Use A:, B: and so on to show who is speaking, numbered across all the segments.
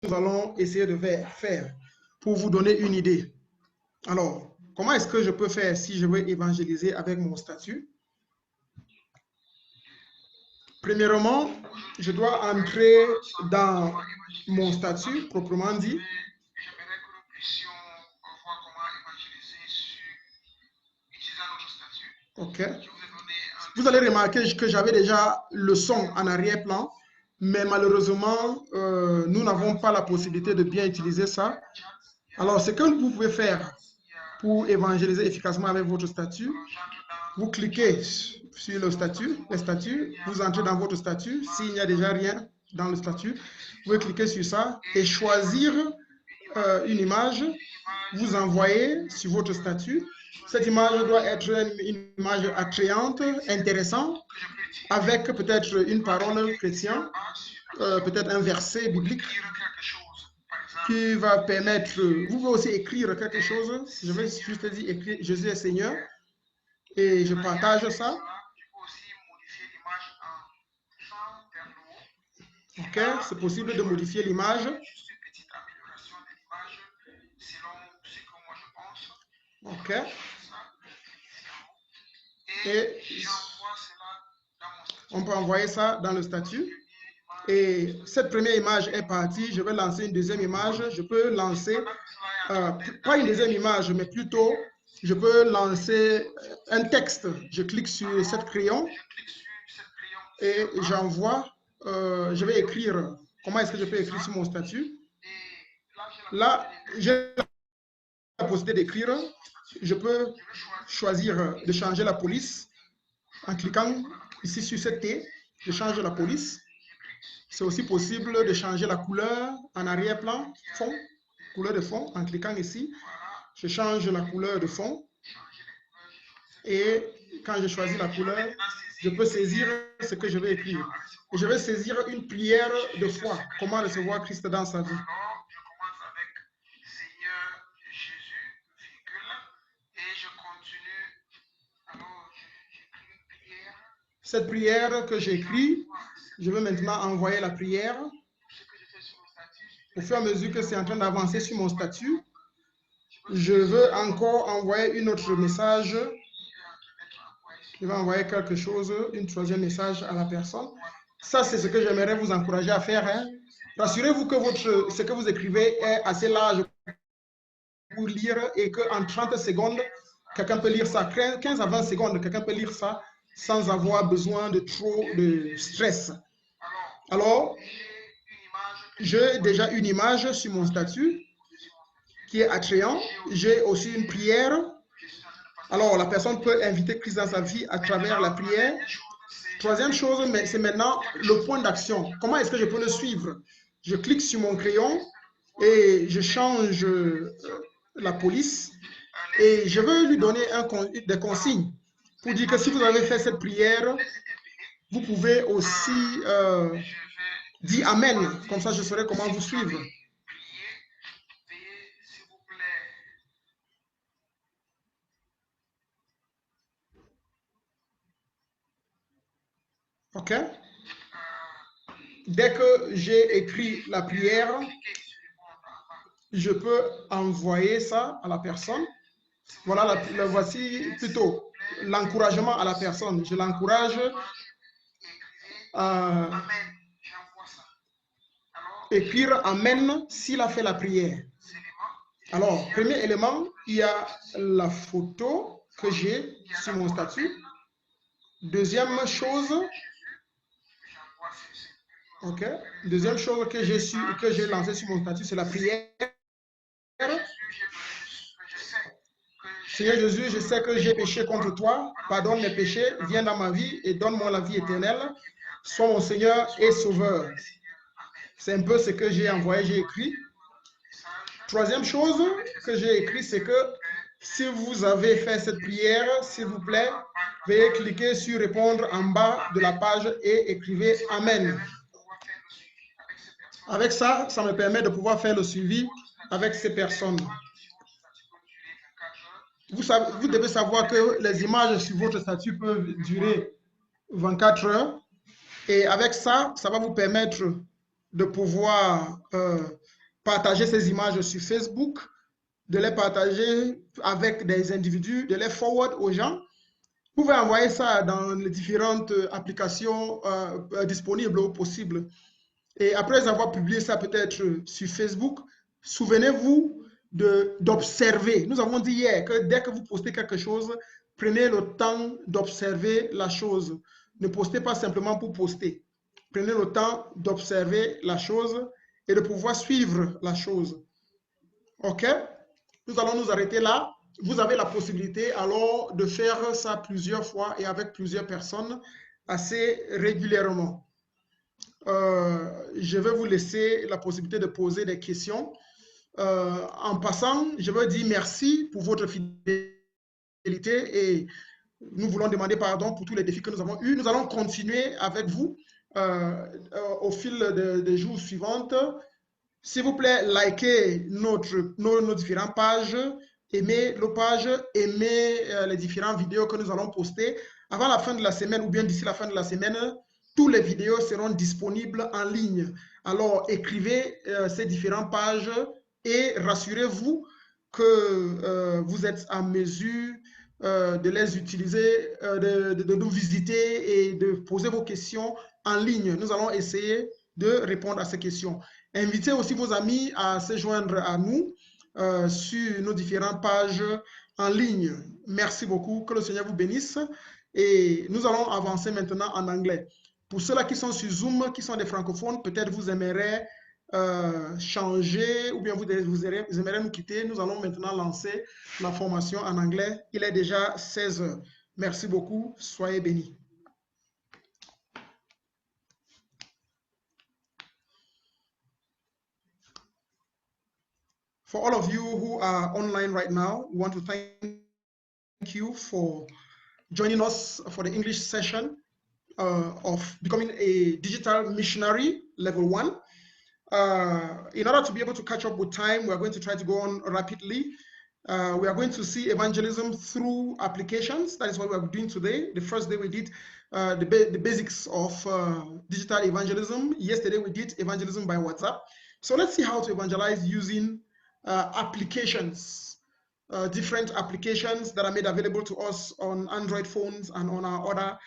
A: nous allons essayer de faire pour vous donner une idée. Alors, comment est-ce que je peux faire si je veux évangéliser avec mon statut? Premièrement, je dois entrer dans mon statut, proprement dit. OK. Vous allez remarquer que j'avais déjà le son en arrière-plan, mais malheureusement, nous n'avons pas la possibilité de bien utiliser ça. Alors, ce que vous pouvez faire pour évangéliser efficacement avec votre statut, vous cliquez sur le statut, les statuts, vous entrez dans votre statut. S'il n'y a déjà rien dans le statut, vous pouvez cliquer sur ça et choisir une image. Vous envoyez sur votre statut. Cette image doit être une image attrayante, intéressante, avec peut-être une parole chrétienne, peut-être un verset biblique qui va permettre, vous pouvez aussi écrire quelque chose. Je vais juste dire écrire Jésus est Seigneur et je partage ça. Ok, c'est possible de modifier l'image. Ok. Et on peut envoyer ça dans le statut. Et cette première image est partie. Je vais lancer une deuxième image. Je peux lancer, pas une deuxième image, mais plutôt, je peux lancer un texte. Je clique sur cette crayon et j'envoie. Je vais écrire. Comment est-ce que je peux écrire sur mon statut? Là, j'ai la possibilité d'écrire. Je peux choisir de changer la police en cliquant ici sur cette T. Je change la police. C'est aussi possible de changer la couleur en arrière-plan, fond, couleur de fond, en cliquant ici. Je change la couleur de fond. Et quand je choisis la couleur, je peux saisir ce que je vais écrire. Et je vais saisir une prière de foi. Comment recevoir Christ dans sa vie. Cette prière que j'écris, je vais maintenant envoyer la prière. Au fur et à mesure que c'est en train d'avancer sur mon statut, je veux encore envoyer une autre message. Je vais envoyer quelque chose, une troisième message à la personne. Ça, c'est ce que j'aimerais vous encourager à faire. Hein. Rassurez-vous que ce que vous écrivez est assez large pour lire et qu'en 30 secondes, quelqu'un peut lire ça. 15 à 20 secondes, quelqu'un peut lire ça sans avoir besoin de trop de stress. Alors, j'ai déjà une image sur mon statut qui est attrayant. J'ai aussi une prière. Alors, la personne peut inviter Christ dans sa vie à travers la prière. Troisième chose, c'est maintenant le point d'action. Comment est-ce que je peux le suivre? Je clique sur mon crayon et je change la police et je veux lui donner des consignes pour dire que si vous avez fait cette prière, vous pouvez aussi dire Amen. Comme ça, je saurai comment vous suivre. OK? Dès que j'ai écrit la prière, je peux envoyer ça à la personne. Voilà, voici plutôt l'encouragement à la personne. Je l'encourage à écrire Amen s'il a fait la prière. Alors, premier élément, il y a la photo que j'ai sur mon statut. Deuxième chose, ok. Deuxième chose que j'ai lancée sur mon statut, c'est la prière. Seigneur Jésus, je sais que j'ai péché contre toi. Pardonne mes péchés, viens dans ma vie et donne-moi la vie éternelle. Sois mon Seigneur et Sauveur. C'est un peu ce que j'ai envoyé, j'ai écrit. Troisième chose que j'ai écrit, c'est que si vous avez fait cette prière, s'il vous plaît, veuillez cliquer sur répondre en bas de la page et écrivez Amen. Avec ça, ça me permet de pouvoir faire le suivi avec ces personnes. Vous devez savoir que les images sur votre statut peuvent durer 24 heures. Et avec ça, ça va vous permettre de pouvoir partager ces images sur Facebook, de les partager avec des individus, de les forward aux gens. Vous pouvez envoyer ça dans les différentes applications disponibles ou possibles. Et après avoir publié ça peut-être sur Facebook, souvenez-vous d'observer. Nous avons dit hier que dès que vous postez quelque chose, prenez le temps d'observer la chose. Ne postez pas simplement pour poster. Prenez le temps d'observer la chose et de pouvoir suivre la chose. OK? Nous allons nous arrêter là. Vous avez la possibilité alors de faire ça plusieurs fois et avec plusieurs personnes assez régulièrement. Je vais vous laisser la possibilité de poser des questions. En passant, je veux dire merci pour votre fidélité et nous voulons demander pardon pour tous les défis que nous avons eus. Nous allons continuer avec vous au fil des jours suivants. S'il vous plaît, likez nos différentes pages, aimez nos pages, aimez les différentes vidéos que nous allons poster. Avant la fin de la semaine ou bien d'ici la fin de la semaine, toutes les vidéos seront disponibles en ligne. Alors, écrivez ces différentes pages et rassurez-vous que vous êtes en mesure de les utiliser, de nous visiter et de poser vos questions en ligne. Nous allons essayer de répondre à ces questions. Invitez aussi vos amis à se joindre à nous sur nos différentes pages en ligne. Merci beaucoup. Que le Seigneur vous bénisse. Et nous allons avancer maintenant en anglais. Pour ceux-là qui sont sur Zoom, qui sont des francophones, peut-être vous aimeriez changer ou bien vous aimeriez nous quitter. Nous allons maintenant lancer la formation en anglais. Il est déjà 16 heures. Merci beaucoup. Soyez bénis. For all of you who are online right now, we want to thank you for joining us for the English session of becoming a digital missionary level 1. In order to be able to catch up with time, we are going to try to go on rapidly. We are going to see evangelism through applications. That is what we are doing today. The first day we did the basics of digital evangelism. Yesterday we did evangelism by WhatsApp. So let's see how to evangelize using applications, different applications that are made available to us on Android phones and on our other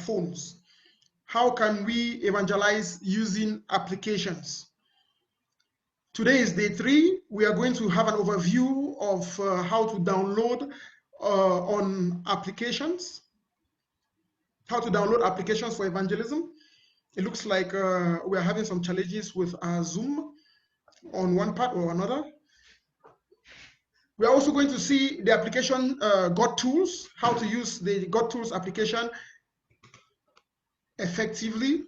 A: phones. How can we evangelize using applications? Today is day 3. We are going to have an overview of how to download on applications, how to download applications for evangelism. It looks like we are having some challenges with our Zoom on one part or another. We are also going to see the application God Tools, how to use the God Tools application effectively.